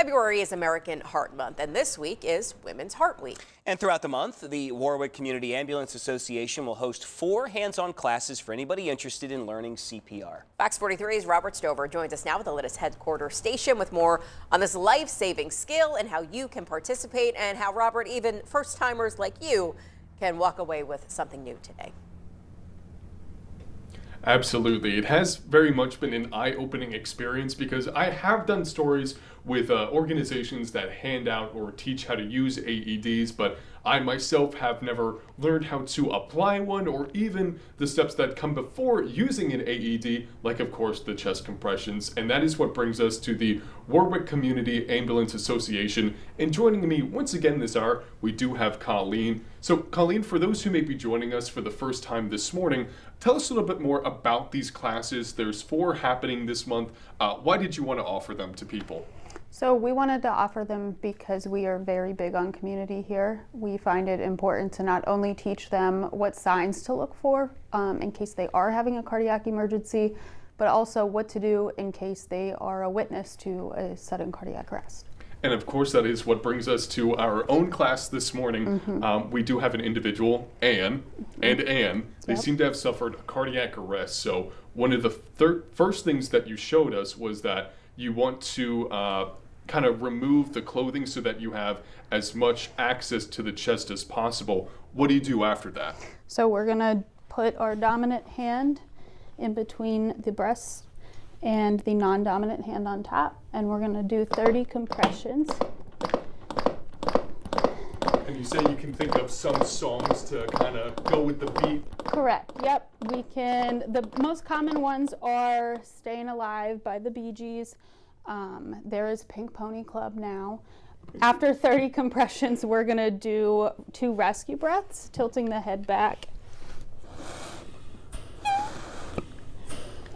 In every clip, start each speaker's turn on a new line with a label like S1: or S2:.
S1: February is American Heart Month, and this week is Women's Heart Week.
S2: And throughout the month, the Warwick Community Ambulance Association will host 4 hands-on classes for anybody interested in learning CPR.
S1: Fox 43's Robert Stover joins us now with the latest headquarters station with more on this life-saving skill and how you can participate, and how, Robert, even first-timers like you can walk away with something new today.
S3: Absolutely. It has very much been an eye-opening experience because I have done stories with organizations that hand out or teach how to use AEDs, but I myself have never learned how to apply one or even the steps that come before using an AED, like of course the chest compressions. And that is what brings us to the Warwick Community Ambulance Association. And joining me once again this hour, we do have Colleen. So Colleen, for those who may be joining us for the first time this morning, tell us a little bit more about these classes. There's 4 happening this month. Why did you want to offer them to people?
S4: So we wanted to offer them because we are very big on community here. We find it important to not only teach them what signs to look for in case they are having a cardiac emergency, but also what to do in case they are a witness to a sudden cardiac arrest.
S3: And of course, that is what brings us to our own class this morning. We do have an individual, Anne, and Anne. They seem to have suffered a cardiac arrest. So one of the first things that you showed us was that you want to kind of remove the clothing so that you have as much access to the chest as possible. What do you do after that?
S4: So we're gonna put our dominant hand in between the breasts and the non-dominant hand on top, and we're gonna do 30 compressions.
S3: And you say you can think of some songs to kind of go with the beat?
S4: Correct, yep. We can, the most common ones are Staying Alive by the Bee Gees. There is Pink Pony Club now. After 30 compressions, we're gonna do 2 rescue breaths, tilting the head back.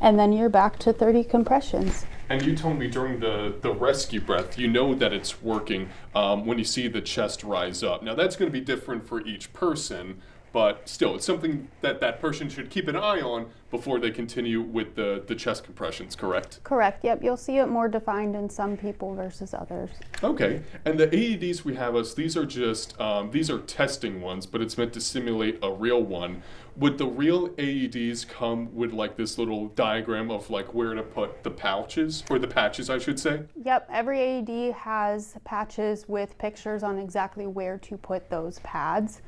S4: And then you're back to 30 compressions.
S3: And you told me during the rescue breath, you know that it's working when you see the chest rise up. Now that's going to be different for each person, but still, it's something that that person should keep an eye on before they continue with the chest compressions, correct?
S4: Correct, yep. You'll see it more defined in some people versus others.
S3: Okay, and the AEDs we have these are just, these are testing ones, but it's meant to simulate a real one. Would the real AEDs come with like this little diagram of like where to put the pouches, or the patches I should say?
S4: Yep, every AED has patches with pictures on exactly where to put those pads.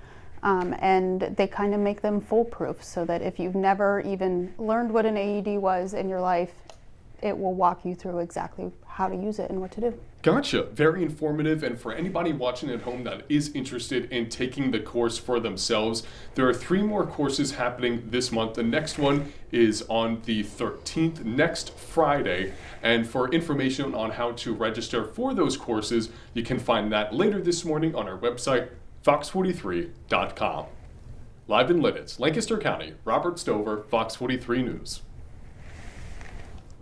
S4: And they kind of make them foolproof so that if you've never even learned what an AED was in your life, it will walk you through exactly how to use it and what to do.
S3: Gotcha. Very informative. And for anybody watching at home that is interested in taking the course for themselves, there are 3 more courses happening this month. The next one is on the 13th, next Friday. And for information on how to register for those courses, you can find that later this morning on our website, fox43.com. Live in Lidditz, Lancaster County, Robert Stover, Fox 43 News.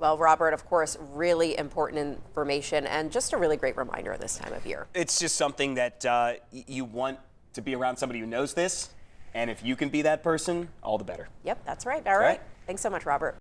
S1: Well, Robert, of course, really important information and just a really great reminder this time of year.
S2: It's just something that you want to be around somebody who knows this, and if you can be that person, all the better.
S1: Yep, that's right. All right. Thanks so much, Robert.